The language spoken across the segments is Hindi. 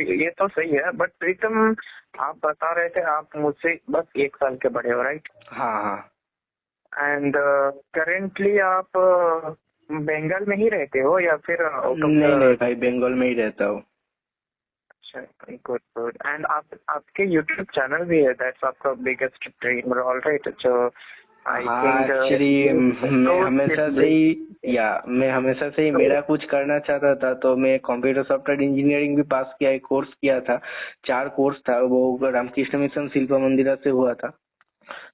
ये तो सही है, बट प्रीतम आप बता रहे थे आप मुझसे बस 1 साल के बड़े हो, राइट? हाँ हाँ। एंड करेंटली आप बंगाल में ही रहते हो या फिर आउट ऑफ नहीं नहीं द? भाई, बंगाल में ही रहता हूँ। अच्छा, गुड गुड। एंड आपके यूट्यूब चैनल भी है, दैट्स आपका बिगेस्ट ड्रीम, ऑलराइट? जो आई हाँ, थिंक एक्चुअली मैं हमेशा से ही मेरा कुछ करना चाहता था, तो मैं कंप्यूटर सॉफ्टवेयर इंजीनियरिंग भी पास किया, एक कोर्स किया था, 4 कोर्स था वो, रामकृष्ण मिशन शिल्पा मंदिरा से हुआ था।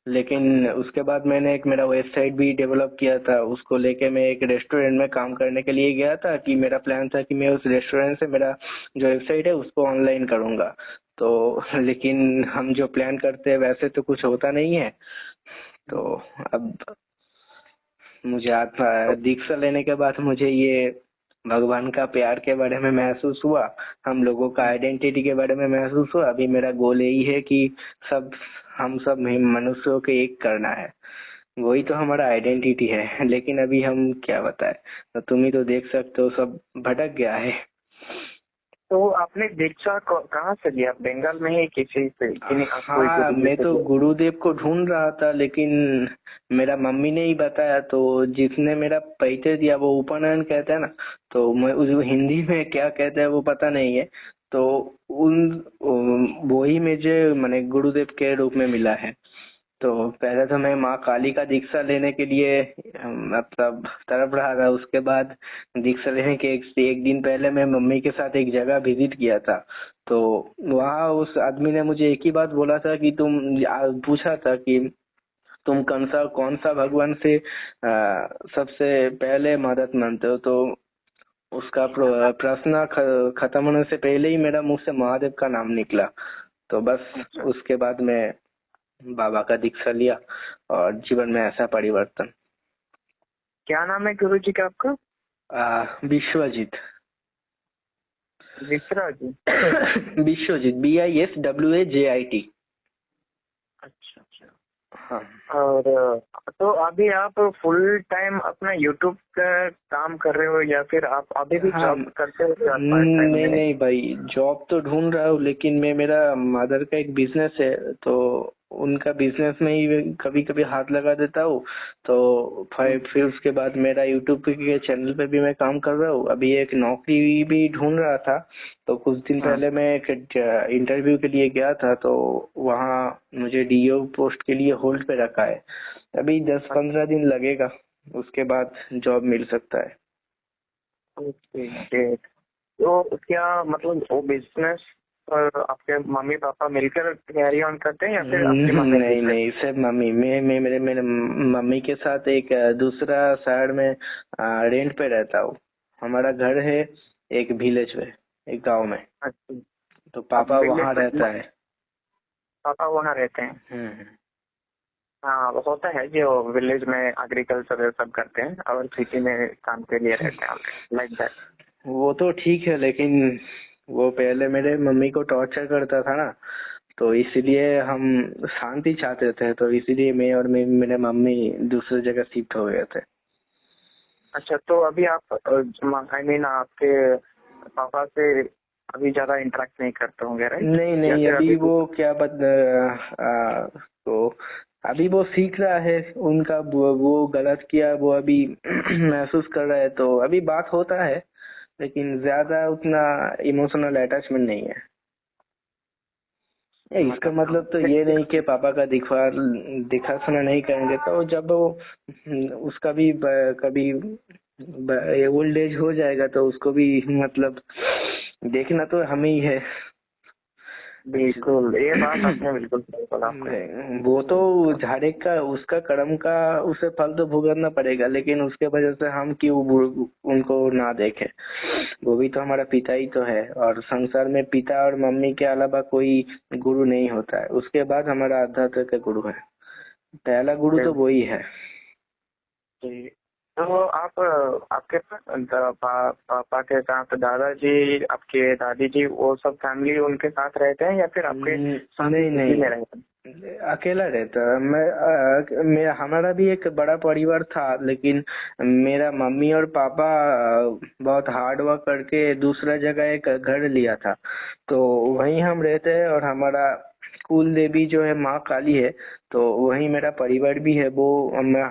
लेकिन उसके बाद मैंने एक मेरा वेबसाइट भी डेवलप किया था, उसको लेके मैं एक रेस्टोरेंट में काम करने के लिए गया था, कि मेरा प्लान था कि मैं उस रेस्टोरेंट से मेरा जो वेबसाइट है उसको ऑनलाइन करूंगा। तो लेकिन हम जो प्लान करते हैं वैसे तो कुछ होता नहीं है। तो अब मुझे दीक्षा लेने के बाद मुझे ये भगवान का प्यार के बारे में महसूस हुआ, हम लोगों का आइडेंटिटी के बारे में महसूस हुआ। अभी मेरा गोल यही है कि सब हम सब मनुष्यों को एक करना है, वही तो हमारा आइडेंटिटी है। लेकिन अभी हम क्या बताएं, तो तुम ही तो देख सकते हो, सब भटक गया है। तो आपने दीक्षा कहाँ से लिया? बंगाल में ही किसी से कोई हाँ, गुरु मैं से तो लिया? गुरुदेव को ढूंढ रहा था, लेकिन मेरा मम्मी ने ही बताया, तो जिसने मेरा परिचय दिया वो उपनयन कहते हैं ना, तो मैं उस हिंदी में क्या कहते हैं वो पता नहीं है। तो वो ही मुझे माने गुरुदेव के रूप में मिला है। तो पहले तो मैं माँ काली का दीक्षा लेने के लिए मतलब तड़प रहा था। उसके बाद दीक्षा लेने के एक दिन पहले मैं मम्मी के साथ एक जगह विजिट किया था। तो वहाँ उस आदमी ने मुझे एक ही बात बोला था कि पूछा था कि तुम कौन सा भगवान से सबसे पहले मदद मांगते हो। तो उसका प्रश्न खत्म होने से पहले ही मेरा मुंह से महादेव का नाम निकला। तो बस अच्छा, उसके बाद मैं बाबा का दीक्षा लिया और जीवन में ऐसा परिवर्तन। क्या नाम है गुरु जी का आपका? विश्वजीत। विश्रा जी। विश्वजीत, BISWAJIT। अच्छा अच्छा। हाँ। और तो अभी आप फुल टाइम अपना यूट्यूब का काम कर रहे हो या फिर आप अभी भी हाँ, जॉब करते हो या पार्ट टाइम नहीं में? नहीं भाई, जॉब तो ढूंढ रहा हूँ, लेकिन मेरा मदर का एक बिजनेस है, तो उनका बिजनेस में ही कभी कभी हाथ लगा देता हूँ। तो फिर उसके बाद मेरा यूट्यूब के चैनल पे भी मैं काम कर रहा हूँ। अभी एक नौकरी भी ढूंढ रहा था, तो कुछ दिन हाँ। पहले मैं एक इंटरव्यू के लिए गया था, तो वहाँ मुझे DO पोस्ट के लिए होल्ड पे रखा है। अभी 10-15 दिन लगेगा, उसके बाद जॉब मिल सकता है। Okay great. तो क्या मतलब वो बिजनेस आपके मम्मी पापा मिलकर कैरी ऑन करते हैं या फिर आपकी मम्मी नहीं बिजनेस? नहीं, सिर्फ मम्मी। मैं मेरे मम्मी के साथ एक दूसरा शहर में रेंट पे रहता हूँ। हमारा घर है एक विलेज में, एक गांव में। अच्छा। तो अब पापा विलेज वहाँ रहता है। पापा वहाँ रहते हैं? हम्म। हाँ, वो होता है जो विलेज में एग्रीकल्चर सब करते हैं और सिटी में काम के लिए रहते हैं, लाइक दैट। वो तो ठीक है, लेकिन वो पहले मेरे मम्मी को टॉर्चर करता था ना, तो इसलिए हम शांति चाहते थे, तो इसीलिए मैं और मेरे मम्मी दूसरी जगह शिफ्ट हो गए थे। अच्छा, तो अभी आप आई मीन आपके पापा से अभी ज्यादा इंटरेक्ट नहीं करते होंगे, राइट? नहीं या नहीं, फिर अभी अभी भी? वो क्या तो अभी वो सीख रहा है। उनका वो गलत किया, वो अभी महसूस कर रहा है, तो अभी बात होता है, लेकिन ज्यादा उतना इमोशनल अटैचमेंट नहीं है। इसका मतलब तो ये नहीं कि पापा का दिखा सुना नहीं करेंगे। तो जब वो उसका भी कभी ओल्ड एज हो जाएगा, तो उसको भी मतलब देखना तो हमें ही है। बिल्कुल, ये बात आपने बिल्कुल सही बोला आपने। नहीं, वो तो झाड़े का उसका कर्म का उसे फल तो भुगतना पड़ेगा, लेकिन उसके वजह से हम क्यों उनको ना देखें। वो भी तो हमारा पिता ही तो है, और संसार में पिता और मम्मी के अलावा कोई गुरु नहीं होता है। उसके बाद हमारा आध्यात्म का गुरु है, पहला गुरु तो वही है। जी। तो आप आपके पापा के साथ दादाजी, आपके दादी जी, वो सब फैमिली उनके साथ रहते हैं या फिर आपके साथ ही नहीं सिटी नहीं में रहते हैं? अकेला रहता। मैं हमारा भी एक बड़ा परिवार था, लेकिन मेरा मम्मी और पापा बहुत हार्ड वर्क करके दूसरा जगह एक घर लिया था, तो वहीं हम रहते हैं। और हमारा कुल देवी जो है माँ काली है, तो वहीं मेरा परिवार भी है। वो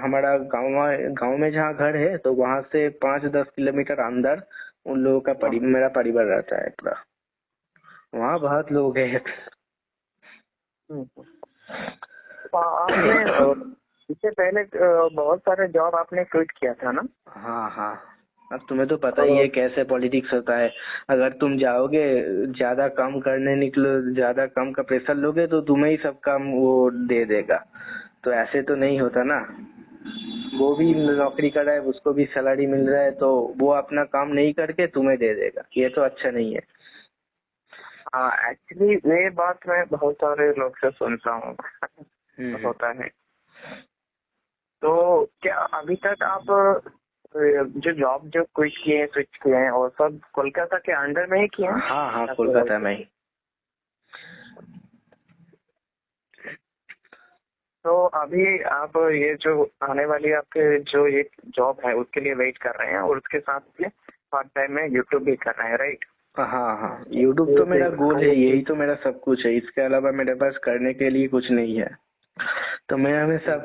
हमारा गांव में जहाँ घर है, तो वहां से 5-10 किलोमीटर अंदर उन लोगों का मेरा परिवार रहता है पूरा। वहाँ बहुत लोग हैं। आपने इससे पहले बहुत सारे जॉब आपने क्विट किया था ना? हाँ हाँ, अब तुम्हें तो पता ही है कैसे पॉलिटिक्स होता है। अगर तुम जाओगे ज्यादा कम करने निकलो, ज्यादा कम का प्रेशर लोगे, तो तुम्हें ही सब काम वो दे देगा। तो ऐसे तो नहीं होता ना। वो भी नौकरी कर रहा है, उसको भी सैलरी मिल रहा है, तो वो अपना काम नहीं करके तुम्हें दे देगा। ये तो अच्छा नहीं है। हाँ, एक्चुअली ये बात मैं बहुत सारे लोग से सुनता हूँ। होता है। तो क्या अभी तक आप जो जॉब जो क्विट किए हैं, स्विच किए हैं, और सब कोलकाता के अंडर में ही किए हैं? हाँ हाँ, कोलकाता में ही। तो अभी आप ये जो आने वाली आपके जो ये जॉब है उसके लिए वेट कर रहे हैं, और उसके साथ में पार्ट टाइम में यूट्यूब भी कर रहे हैं, राइट? हाँ हाँ, यूट्यूब तो मेरा गोल है, यही तो मेरा सब कुछ है। इसके अलावा मेरे पास करने के लिए कुछ नहीं है। तो मैं हमेशा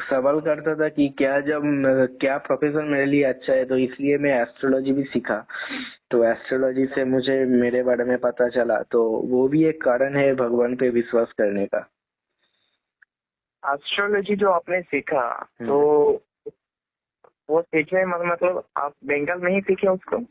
सवाल करता था कि क्या प्रोफेशन मेरे लिए अच्छा है, तो इसलिए मैं एस्ट्रोलॉजी भी सीखा। तो एस्ट्रोलॉजी से मुझे मेरे बारे में पता चला, तो वो भी एक कारण है भगवान पे विश्वास करने का। एस्ट्रोलॉजी जो आपने सीखा, तो वो सीखे मतलब आप बंगाल में ही सीखे उसको?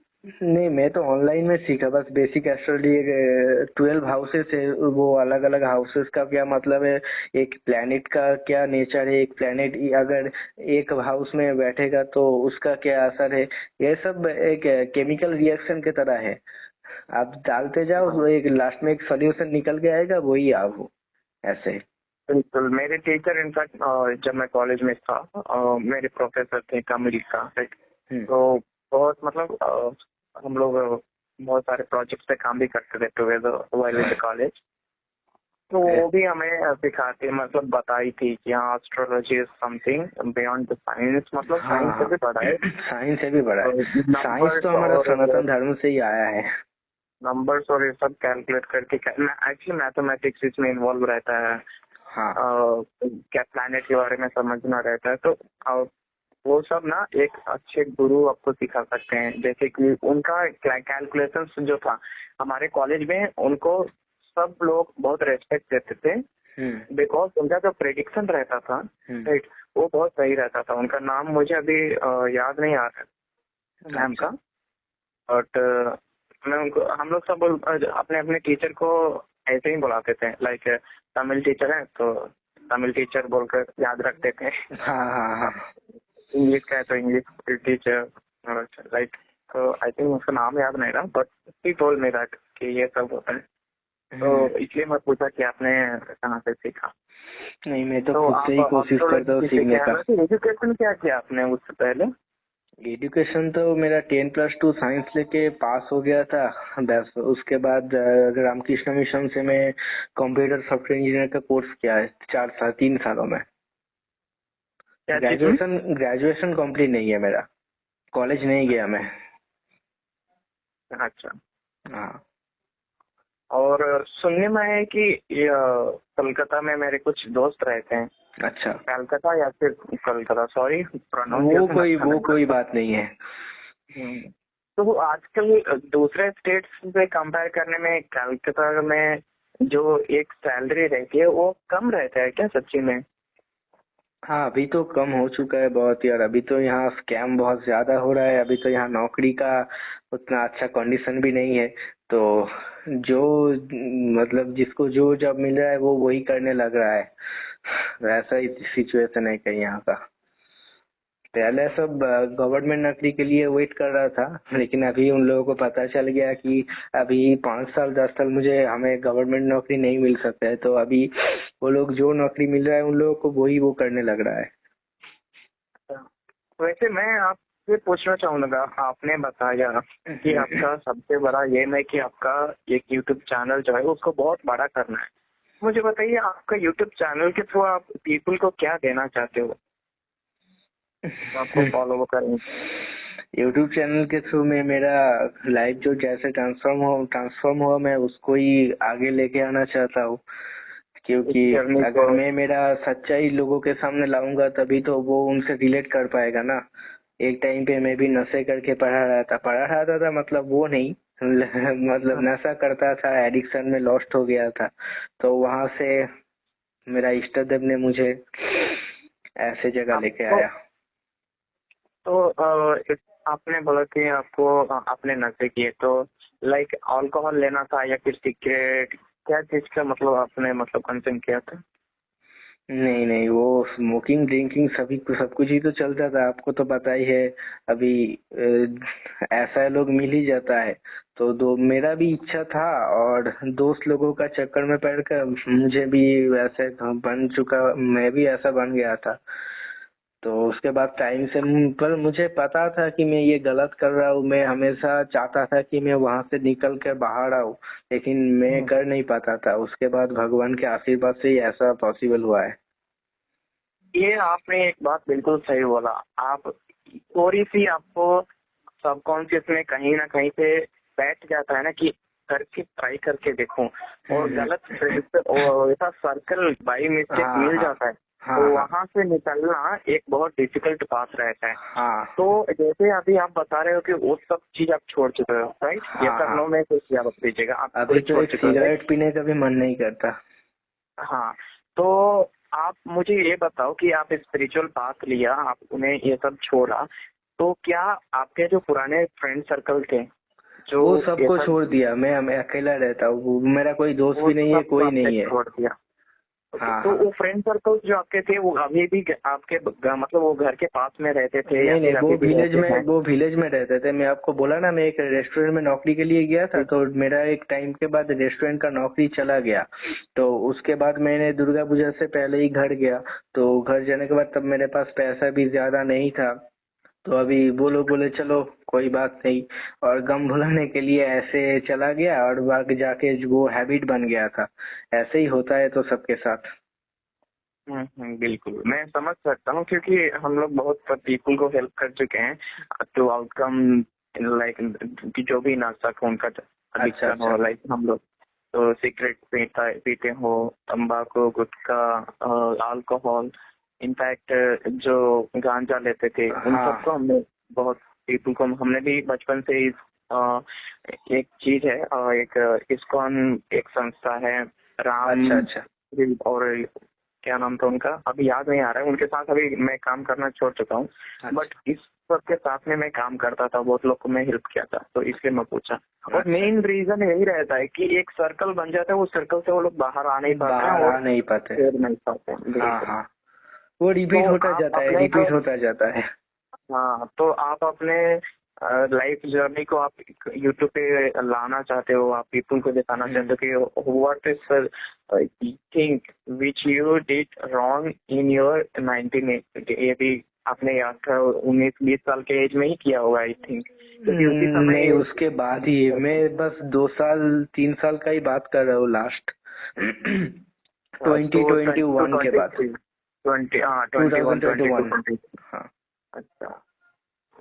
नहीं, मैं तो ऑनलाइन में सीखा। बस बेसिक एस्ट्रोलॉजी 12 हाउसेस है, वो अलग अलग हाउसेस का क्या मतलब है, एक प्लैनेट का क्या नेचर है, एक प्लैनेट अगर एक हाउस में बैठेगा तो उसका क्या असर है। ये सब एक केमिकल रिएक्शन की तरह है। आप डालते जाओ, तो एक लास्ट में एक सोल्यूशन निकल के आएगा, वही आप ऐसे। बिल्कुल, मेरे टीचर इनफैक्ट जब मैं कॉलेज में था, मेरे प्रोफेसर थे तमिल का, राइट? तो बहुत मतलब हम लोग बहुत सारे प्रोजेक्ट्स पे काम भी करते थे together while in the college. तो वो भी हमें सिखाते, मतलब बताई थी कि हाँ, astrology is something beyond the science, मतलब साइंस से भी बड़ा है। साइंस से भी बड़ा है। साइंस तो हमारा सनातन धर्म से ही आया है। नंबर्स और ये सब कैलकुलेट करके, एक्चुअली मैथमेटिक्स इसमें इन्वॉल्व रहता है। हाँ। क्या प्लैनेट के बारे में समझना रहता है, तो वो सब ना एक अच्छे गुरु आपको सिखा सकते हैं। जैसे कि उनका कैलकुलेशन जो था हमारे कॉलेज में, उनको सब लोग बहुत रेस्पेक्ट देते थे, बिकॉज उनका जो प्रेडिक्शन रहता था, राइट, वो बहुत सही रहता था। उनका नाम मुझे अभी याद नहीं आ रहा मैम का, बट मैं उनको, हम लोग सब अपने अपने टीचर को ऐसे ही बुलाते थे, लाइक तमिल टीचर है तो तमिल टीचर बोलकर याद रखते थे। इंग्लिश का है तो इंग्लिश टीचर, राइट? तो आई थिंक उसका नाम याद नहीं रहा, but he told me that कि ये सब होता है। तो इसलिए मैं पूछा कि आपने कहाँ से सीखा। नहीं, मैं तो खुद से ही कोशिश करता हूँ सीखने का। एजुकेशन क्या किया आपने उससे पहले? एजुकेशन तो मेरा 10+2 साइंस लेके पास हो गया था। बस उसके बाद रामकृष्ण मिशन से मैं कंप्यूटर सॉफ्टवेयर इंजीनियर का कोर्स किया है 3 सालों में। ग्रेजुएशन कंप्लीट नहीं है मेरा, कॉलेज नहीं गया मैं। अच्छा। हाँ। और सुनने में है कि कोलकाता में मेरे कुछ दोस्त रहते हैं। अच्छा। कलकत्ता या फिर कोलकाता, सॉरी वो कोई बात नहीं है। तो आजकल दूसरे स्टेट्स से कंपेयर करने में कलकत्ता में जो एक सैलरी रहती है वो कम रहता है क्या सच्ची में? हाँ, अभी तो कम हो चुका है बहुत यार। अभी तो यहाँ स्कैम बहुत ज्यादा हो रहा है। अभी तो यहाँ नौकरी का उतना अच्छा कंडीशन भी नहीं है। तो जो मतलब जिसको जो जॉब मिल रहा है वो वही करने लग रहा है। वैसा ही सिचुएशन है कहीं यहाँ का। पहले सब गवर्नमेंट नौकरी के लिए वेट कर रहा था, लेकिन अभी उन लोगों को पता चल गया कि अभी 5 साल 10 साल हमें गवर्नमेंट नौकरी नहीं मिल सकता है। तो अभी वो लोग जो नौकरी मिल रहा है उन लोगों को वही वो करने लग रहा है। वैसे मैं आपसे पूछना चाहूंगा, आपने बताया कि आपका सबसे बड़ा ये है कि आपका एक यूट्यूब चैनल जो है उसको बहुत बड़ा करना है, मुझे बताइए आपका यूट्यूब चैनल के थ्रू आप पीपल को क्या देना चाहते हो, तो आपको फॉलो करें। यूट्यूब चैनल के थ्रू में मेरा लाइफ जो जैसे ट्रांसफॉर्म हुआ मैं उसको ही आगे लेके आना चाहता हूँ, इस क्योंकि जर्नी अगर को। मैं मेरा सच्चाई लोगों के सामने लाऊंगा तभी तो वो उनसे रिलेट कर पाएगा ना। एक टाइम पे मैं भी नशे करके पढ़ा रहा था मतलब वो नहीं मतलब नशा करता था, एडिक्शन में लॉस्ट हो गया था। तो वहां से मेरा इष्ट देव ने मुझे ऐसे जगह लेके आपको आया। तो आपने बोला कि आपको आपने नशे किए, तो लाइक अल्कोहल लेना था या फिर सिगरेट, क्या चीज का मतलब आपने मतलब कंज्यूम किया था? नहीं नहीं, वो स्मोकिंग ड्रिंकिंग सभी कुछ सब कुछ ही तो चलता था, आपको तो पता ही है। अभी ऐसा लोग मिल ही जाता है। तो दो मेरा भी इच्छा था, और दोस्त लोगों का चक्कर में पड़कर मुझे भी वैसे बन चुका, मैं भी ऐसा बन गया था। तो उसके बाद टाइम से पर मुझे पता था कि मैं ये गलत कर रहा हूँ, मैं हमेशा चाहता था कि मैं वहां से निकल कर बाहर आऊँ, लेकिन मैं कर नहीं पाता था। उसके बाद भगवान के आशीर्वाद से ही ऐसा पॉसिबल हुआ है। ये आपने एक बात बिल्कुल सही बोला। आप थोड़ी सी आपको सबकॉन्शियस में कहीं ना कहीं पे बैठ जाता है ना कि करके ट्राई करके देखूं, और गलत फ्रेंड से ऐसा सर्कल बाई मिस्टेक हाँ मिल हाँ जाता है, हाँ तो हाँ वहां से निकलना एक बहुत डिफिकल्ट बात रहता है। हाँ तो जैसे अभी आप बता रहे हो कि वो सब चीज आप छोड़ चुके हो, राइट? ये हाँ हाँ। करनो में कुछ आप दीजिएगा, आप अभी पूरे तो छोड़ एक चुके हो, राइट? सिगरेट पीने का भी मन नहीं करता। हाँ। तो आप मुझे ये बताओ कि आप स्पिरिचुअल पाथ लिया, आप उन्हें ये सब छोड़ा, तो क्या आपके जो पुराने फ्रेंड सर्कल थे जो वो ये सबको सब, छोड़ दिया, मैं अकेला रहता हूँ, मेरा कोई दोस्त वो भी नहीं है, सब कोई आपने नहीं है। छोड़ दिया? हाँ तो हाँ। वो फ्रेंड सर्कल जो आपके थे वो अभी भी आपके मतलब वो घर के पास में रहते थे या नहीं नहीं, फिर अभी भी रहते हैं? वो विलेज में रहते थे। मैं आपको बोला ना, मैं एक रेस्टोरेंट में नौकरी के लिए गया था, तो मेरा एक टाइम के बाद रेस्टोरेंट का नौकरी चला गया। तो उसके बाद मैंने दुर्गा पूजा से पहले ही घर गया। तो घर जाने के बाद तब मेरे पास पैसा भी ज्यादा नहीं था। तो अभी वो लोग बोले चलो कोई बात नहीं, और गम भुलाने के लिए ऐसे चला गया, और बाकी जाके वो हैबिट बन गया था। ऐसे ही होता है तो सबके साथ। बिल्कुल मैं समझ सकता हूँ, क्योंकि हम लोग बहुत पीपल को हेल्प कर चुके हैं टू आउटकम, लाइक कि जो भी नाशक हो उनका अच्छा एडिक्शन अच्छा। हो, लाइक हम लोग तो सिगरेट पीते हो, तंबाकू, गुटखा, अल्कोहल, इनफैक्ट जो गांजा लेते थे, उन हाँ। सबको हमने बहुत पीपल को हमने भी बचपन से ही एक चीज है, एक इस्कॉन एक संस्था है, राम अच्छा अच्छा। और क्या नाम था उनका अभी याद नहीं आ रहा है, उनके साथ अभी मैं काम करना छोड़ चुका हूँ। अच्छा बट इस सब के साथ में मैं काम करता था, बहुत लोग को मैं हेल्प किया था, तो इसलिए मैं पूछा। और अच्छा। मेन रीजन यही रहता है कि एक सर्कल बन जाता है, वो सर्कल से वो लोग बाहर आ नहीं पाते हैं बाहर आ और नहीं पाते। छोड़ नहीं पाते हैं। हाँ बिल्कुल। हाँ। वो रिपीट तो होता आप जाता है, अपने जो, रिपीट होता जाता है। हाँ, तो आप अपने लाइफ जर्नी को आप यूट्यूब पे लाना चाहते हो, आप पीपल को दिखाना चाहते हो कि what is thing which you did wrong in your 19, ये भी आपने 18 19 20 साल के एज में ही किया होगा आई थिंक, क्योंकि उसी नहीं, समय। उसके बाद ही मैं बस 2 साल 3 साल का ही बात कर रहा हूँ लास्ट। तो 2021 के बाद। 20 हाँ 21 22 2021। 20। हाँ अच्छा,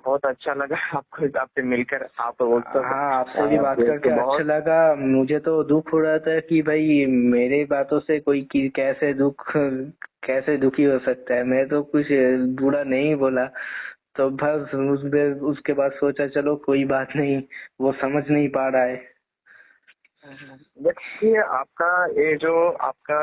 बहुत अच्छा लगा आपको, आपसे मिलकर। आप वो सब हाँ, आपसे भी बात देख के करके अच्छा बहुत। लगा। मुझे तो दुख हो रहा था कि भाई मेरे बातों से कोई कैसे दुखी हो सकता है। मैं तो कुछ बुरा नहीं बोला। तो बस उसके बाद सोचा चलो कोई बात नहीं, वो समझ नहीं पा रहा है। देखिए आपका ये जो आपका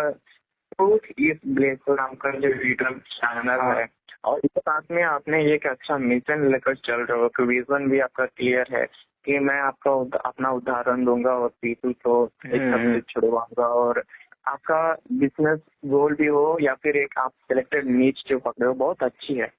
ट्रूथ इज ब्लेसफुल नाम का जो यूट्यूब चैनल हाँ। है, और इसके साथ में आपने एक अच्छा मिशन लेकर चल रहे हो, कि विजन भी आपका क्लियर है कि मैं आपका अपना उदाहरण दूंगा और पीपल को एक सबसे छुड़वाऊंगा, और आपका बिजनेस गोल भी हो या फिर एक आप सिलेक्टेड नीच जो पकड़े हो बहुत अच्छी है।